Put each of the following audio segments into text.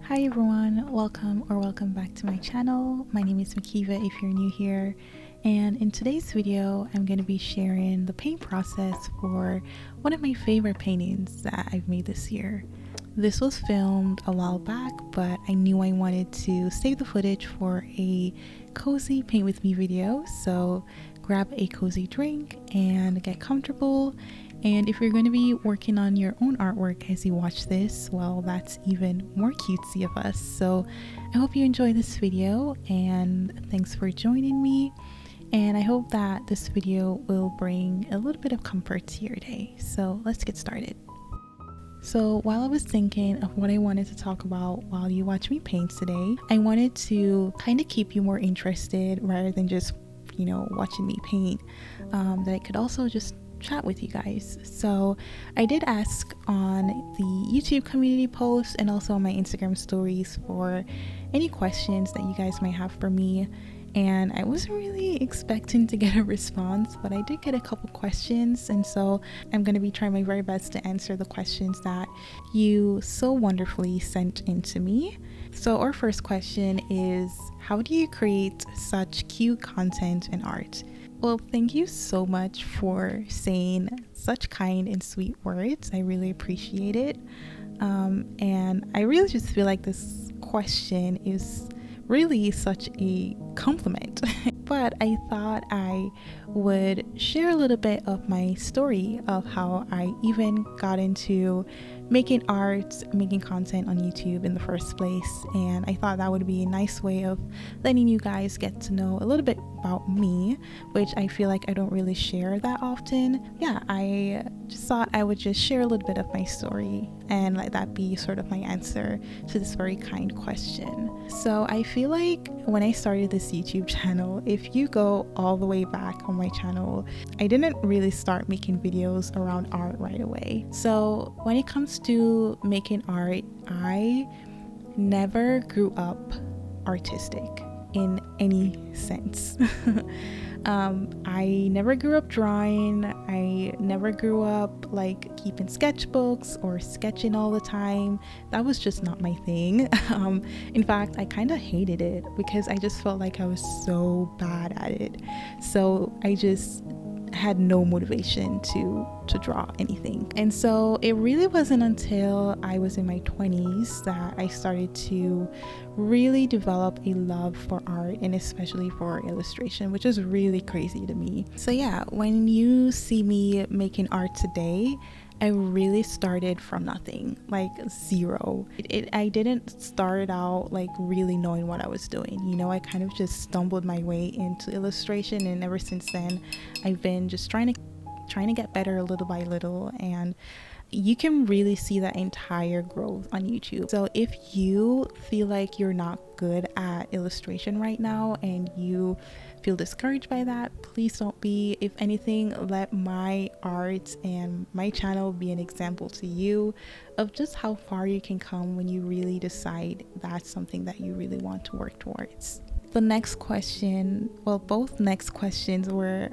Hi everyone, welcome back to my channel. My name is Mickeeva if you're new here, and in today's video I'm going to be sharing the paint process for one of my favorite paintings that I've made this year. This was filmed a while back, but I knew I wanted to save the footage for a cozy paint with me video, so grab a cozy drink and get comfortable. And if you're going to be working on your own artwork as you watch this, well, that's even more cutesy of us. So I hope you enjoy this video, and thanks for joining me. And I hope that this video will bring a little bit of comfort to your day. So let's get started. So while I was thinking of what I wanted to talk about while you watch me paint today, I wanted to kind of keep you more interested rather than just, watching me paint, that I could also just chat with you guys. So I did ask on the YouTube community post and also on my Instagram stories for any questions that you guys might have for me, and I wasn't really expecting to get a response, but I did get a couple questions, and so I'm going to be trying my very best to answer the questions that you so wonderfully sent in to me. So our first question is, how do you create such cute content and art? Well, thank you so much for saying such kind and sweet words. I really appreciate it. And I really just feel like this question is really such a compliment. But I thought I would share a little bit of my story of how I even got into making art, making content on YouTube in the first place. And I thought that would be a nice way of letting you guys get to know a little bit about me, which I feel like I don't really share that often. Yeah, I just thought I would just share a little bit of my story and let that be sort of my answer to this very kind question. So I feel like when I started this YouTube channel, if you go all the way back on my channel, I didn't really start making videos around art right away. So when it comes to making art, I never grew up artistic in any sense. I never grew up drawing. I never grew up like keeping sketchbooks or sketching all the time. That was just not my thing. In fact, I kind of hated it because I just felt like I was so bad at it. So I just had no motivation to draw anything. And so it really wasn't until I was in my 20s that I started to really develop a love for art, and especially for illustration, which is really crazy to me. So yeah, when you see me making art today, I really started from nothing, like zero. I didn't start out like really knowing what I was doing. I kind of just stumbled my way into illustration, and ever since then I've been just trying to get better little by little, and you can really see that entire growth on YouTube. So if you feel like you're not good at illustration right now and you feel discouraged by that, please don't be. If anything, let my art and my channel be an example to you of just how far you can come when you really decide that's something that you really want to work towards. The next question, well, both next questions were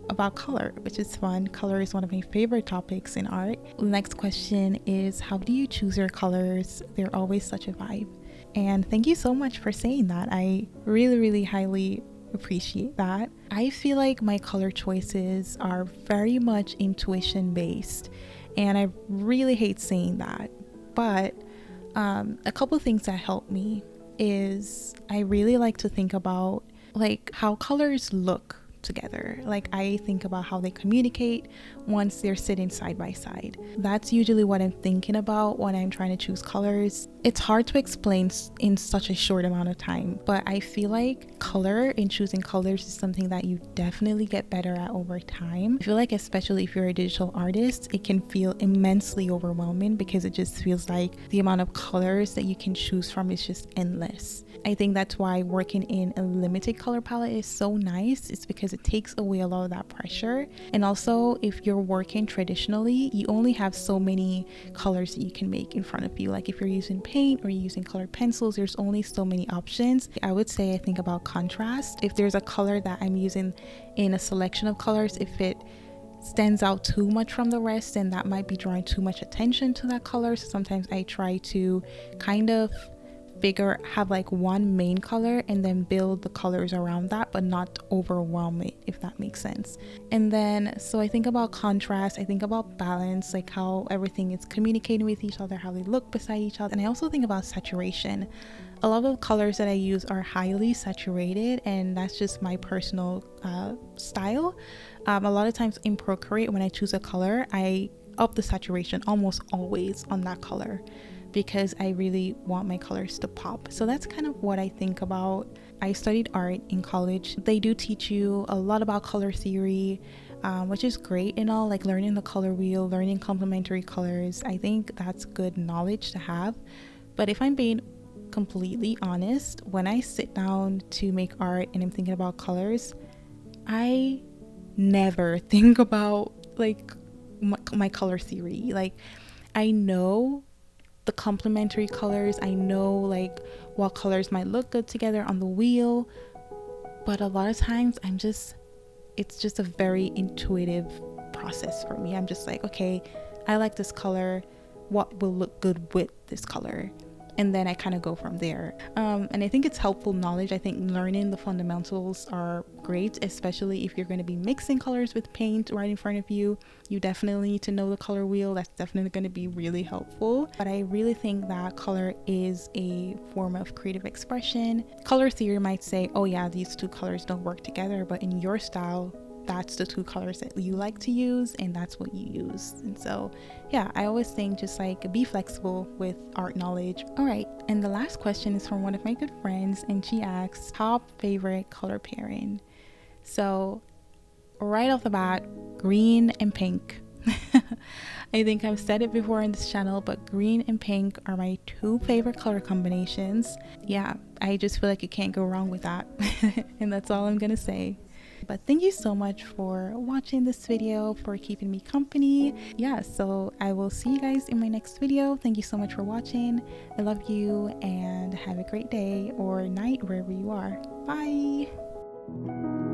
about color, which is fun. Color is one of my favorite topics in art. The next question is, how do you choose your colors? They're always such a vibe. And thank you so much for saying that. I really highly appreciate that. I feel like my color choices are very much intuition based, and I really hate saying that, but a couple things that help me is I really like to think about like how colors look together. Like I think about how they communicate once they're sitting side by side. That's usually what I'm thinking about when I'm trying to choose colors. It's hard to explain in such a short amount of time, but I feel like color and choosing colors is something that you definitely get better at over time. I feel like especially if you're a digital artist, it can feel immensely overwhelming because it just feels like the amount of colors that you can choose from is just endless. I think that's why working in a limited color palette is so nice. It's because it takes away a lot of that pressure. And also, if you're working traditionally, you only have so many colors that you can make in front of you. Like if you're using paint or you're using colored pencils, there's only so many options. I would say I think about contrast. If there's a color that I'm using in a selection of colors, if it stands out too much from the rest, then that might be drawing too much attention to that color. So sometimes I try to kind of have like one main color and then build the colors around that, but not overwhelm it, if that makes sense. And then so I think about contrast, I think about balance, like how everything is communicating with each other, how they look beside each other. And I also think about saturation. A lot of colors that I use are highly saturated, and that's just my personal style. A lot of times in Procreate, when I choose a color, I up the saturation almost always on that color, because I really want my colors to pop. So that's kind of what I think about. I studied art in college. They do teach you a lot about color theory, which is great and all, like learning the color wheel, learning complementary colors. I think that's good knowledge to have. But if I'm being completely honest, when I sit down to make art and I'm thinking about colors, I never think about like my color theory. Like, I know the complementary colors, I know like what colors might look good together on the wheel, but a lot of times it's just a very intuitive process for me. I'm just like, okay, I like this color, what will look good with this color? And then I kind of go from there. And I think it's helpful knowledge. I think learning the fundamentals are great, especially if you're going to be mixing colors with paint right in front of you. You definitely need to know the color wheel. That's definitely going to be really helpful. But I really think that color is a form of creative expression. Color theory might say, oh yeah, these two colors don't work together, but in your style, that's the two colors that you like to use, and that's what you use. And so yeah, I always think just like be flexible with art knowledge. All right, and the last question is from one of my good friends, and she asks, top favorite color pairing. So right off the bat, green and pink. I think I've said it before in this channel, but green and pink are my two favorite color combinations. Yeah, I just feel like you can't go wrong with that. And that's all I'm gonna say. But thank you so much for watching this video, for keeping me company. Yeah, so I will see you guys in my next video. Thank you so much for watching. I love you, and have a great day or night wherever you are. Bye.